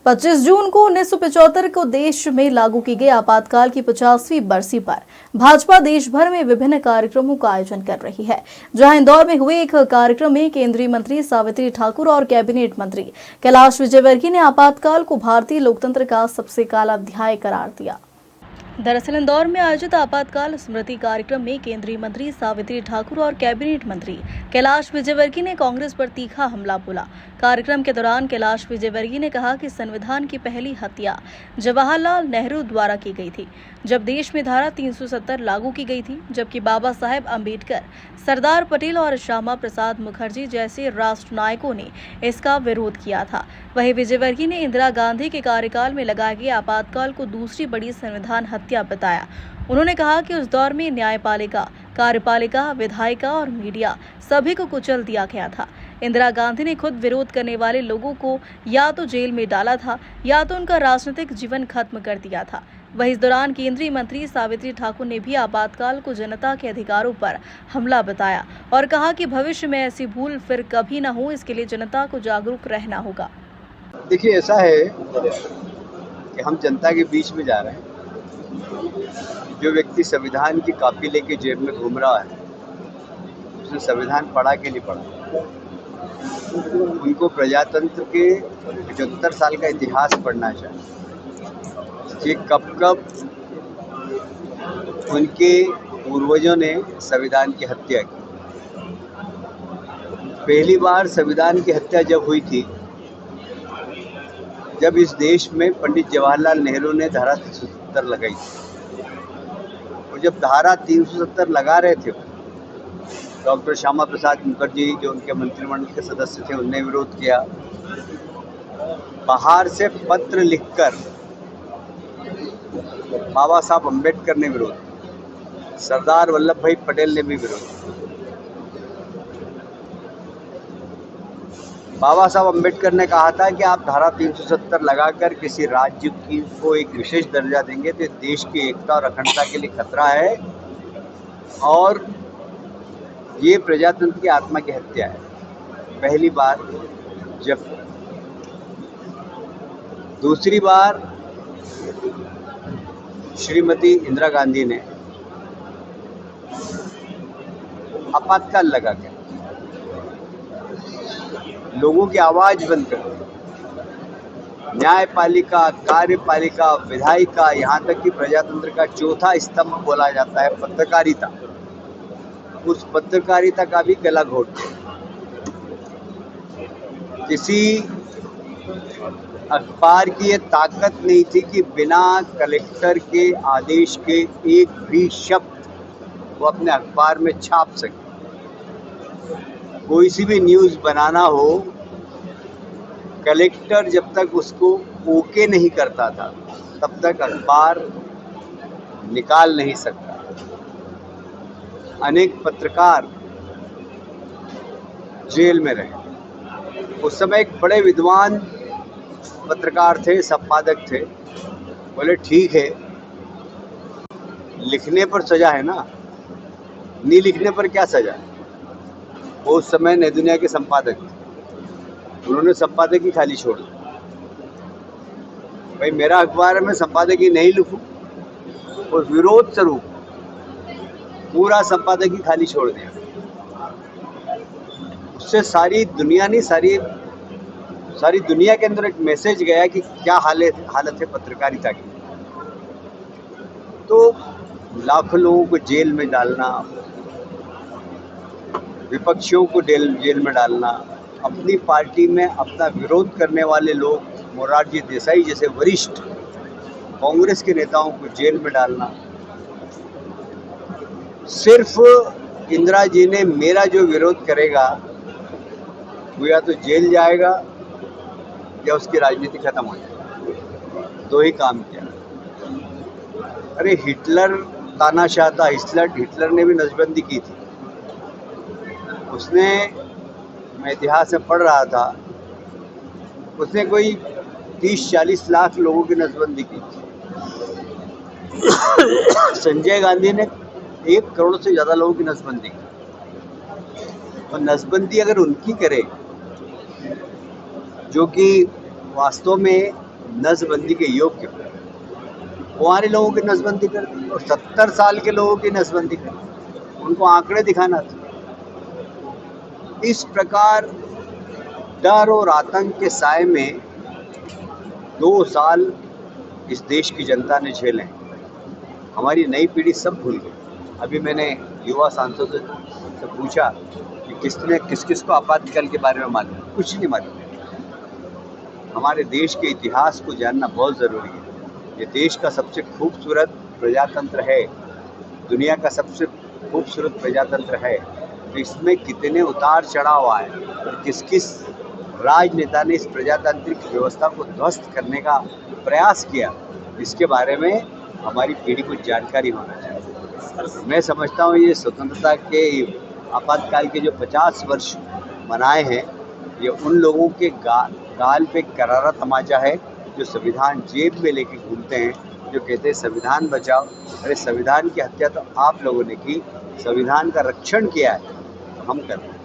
25 जून को 1975 को देश में लागू की गई आपातकाल की 50वीं बरसी पर भाजपा देश भर में विभिन्न कार्यक्रमों का आयोजन कर रही है। जहां इंदौर में हुए एक कार्यक्रम में केंद्रीय मंत्री सावित्री ठाकुर और कैबिनेट मंत्री कैलाश विजयवर्गीय ने आपातकाल को भारतीय लोकतंत्र का सबसे काला अध्याय करार दिया। दरअसल इंदौर में आयोजित आपातकाल स्मृति कार्यक्रम में केंद्रीय मंत्री सावित्री ठाकुर और कैबिनेट मंत्री कैलाश विजयवर्गीय ने कांग्रेस पर तीखा हमला बोला। कार्यक्रम के दौरान कैलाश विजयवर्गीय ने कहा कि संविधान की पहली हत्या जवाहरलाल नेहरू द्वारा की गई थी, जब देश में धारा 370 लागू की गई थी, जबकि बाबा साहेब अम्बेडकर, सरदार पटेल और श्यामा प्रसाद मुखर्जी जैसे राष्ट्र नायकों ने इसका विरोध किया था। वहीं विजयवर्गीय ने इंदिरा गांधी के कार्यकाल में लगाए गए आपातकाल को दूसरी बड़ी संविधान हत्या बताया। उन्होंने कहा कि उस दौर में न्यायपालिका, कार्यपालिका, विधायिका और मीडिया सभी को कुचल दिया गया था। इंदिरा गांधी ने खुद विरोध करने वाले लोगों को या तो जेल में डाला था या तो उनका राजनीतिक जीवन खत्म कर दिया था। वहीं इस दौरान केंद्रीय मंत्री सावित्री ठाकुर ने भी आपातकाल को जनता के अधिकारों पर हमला बताया और कहा कि भविष्य में ऐसी भूल फिर कभी न हो, इसके लिए जनता को जागरूक रहना होगा। देखिए, ऐसा है कि हम जनता के बीच में जा रहे हैं। जो व्यक्ति संविधान की कॉपी लेके जेब में घूम रहा है, उसने संविधान पढ़ा कि नहीं पढ़ा। उनको प्रजातंत्र के 75 साल का इतिहास पढ़ना चाहिए कि कब कब उनके पूर्वजों ने संविधान की हत्या की। पहली बार संविधान की हत्या जब हुई थी, जब इस देश में पंडित जवाहरलाल नेहरू ने धारा 370 लगाई थी। और जब धारा 370 लगा रहे थे, डॉक्टर श्यामा प्रसाद मुखर्जी जो उनके मंत्रिमंडल के सदस्य थे, उनने विरोध किया। बाहर से पत्र लिखकर बाबा साहब अम्बेडकर ने विरोध किया, सरदार वल्लभ भाई पटेल ने भी विरोध किया। बाबा साहब अम्बेडकर ने कहा था कि आप धारा 370 लगाकर किसी राज्य को एक विशेष दर्जा देंगे तो देश की एकता और अखंडता के लिए खतरा है और ये प्रजातंत्र की आत्मा की हत्या है। पहली बार जब दूसरी बार श्रीमती इंदिरा गांधी ने आपातकाल लगा के लोगों की आवाज बंद कर दी। न्यायपालिका, कार्यपालिका, विधायिका, यहाँ तक कि प्रजातंत्र का चौथा स्तंभ बोला जाता है पत्रकारिता, उस पत्रकारिता का भी गला घोट दिया। किसी अखबार की ये ताकत नहीं थी कि बिना कलेक्टर के आदेश के एक भी शब्द वो अपने अखबार में छाप सके। कोई सी भी न्यूज़ बनाना हो, कलेक्टर जब तक उसको ओके नहीं करता था तब तक अखबार निकाल नहीं सकता। अनेक पत्रकार जेल में रहे। उस समय एक बड़े विद्वान पत्रकार थे, संपादक थे। बोले ठीक है, लिखने पर सजा है ना, नहीं लिखने पर क्या सजा है। वो उस समय नई दुनिया के संपादक थे, उन्होंने संपादकी खाली छोड़ दी। भाई मेरा अखबार में संपादकी नहीं लिखूं, और विरोध स्वरूप पूरा संपादकी खाली छोड़ दिया। उससे सारी दुनिया नहीं, सारी दुनिया के अंदर एक मैसेज गया कि क्या हालत है पत्रकारिता की। तो लाखों लोगों को जेल में डालना, विपक्षियों को जेल में डालना, अपनी पार्टी में अपना विरोध करने वाले लोग, मोरारजी देसाई जैसे वरिष्ठ कांग्रेस के नेताओं को जेल में डालना। सिर्फ इंदिरा जी ने मेरा जो विरोध करेगा वो या तो जेल जाएगा या उसकी राजनीति खत्म हो जाएगी। दो ही काम किया। अरे हिटलर तानाशाह था, हिटलर ने भी नसबंदी की थी। उसने, मैं इतिहास में पढ़ रहा था, उसने कोई 30-40 लाख लोगों की नसबंदी की थी। संजय गांधी ने 1 करोड़ से ज़्यादा लोगों की नसबंदी की। और नसबंदी अगर उनकी करे जो कि वास्तव में नसबंदी के योग्य हो, कुंवारे लोगों की नसबंदी कर दी और 70 साल के लोगों की नसबंदी कर दी। उनको आंकड़े दिखाना था। इस प्रकार डर और आतंक के साए में 2 साल इस देश की जनता ने झेले। हमारी नई पीढ़ी सब भूल गई। अभी मैंने युवा सांसदों से पूछा कि किस किस को आपातकाल के बारे में मालूम है। कुछ नहीं मालूम। हमारे देश के इतिहास को जानना बहुत ज़रूरी है। ये देश का सबसे खूबसूरत प्रजातंत्र है, दुनिया का सबसे खूबसूरत प्रजातंत्र है। तो इसमें कितने उतार चढ़ाव आए और किस किस राजनेता ने इस प्रजातांत्रिक व्यवस्था को ध्वस्त करने का प्रयास किया, इसके बारे में हमारी पीढ़ी को जानकारी होना चाहिए। मैं समझता हूँ ये स्वतंत्रता के आपातकाल के जो 50 वर्ष मनाए हैं, ये उन लोगों के गाल पे करारा तमाचा है जो संविधान जेब में लेके घूमते हैं, जो कहते हैं संविधान बचाओ। अरे संविधान की हत्या तो आप लोगों ने की, संविधान का रक्षण किया है, तो हम कर रहे हैं।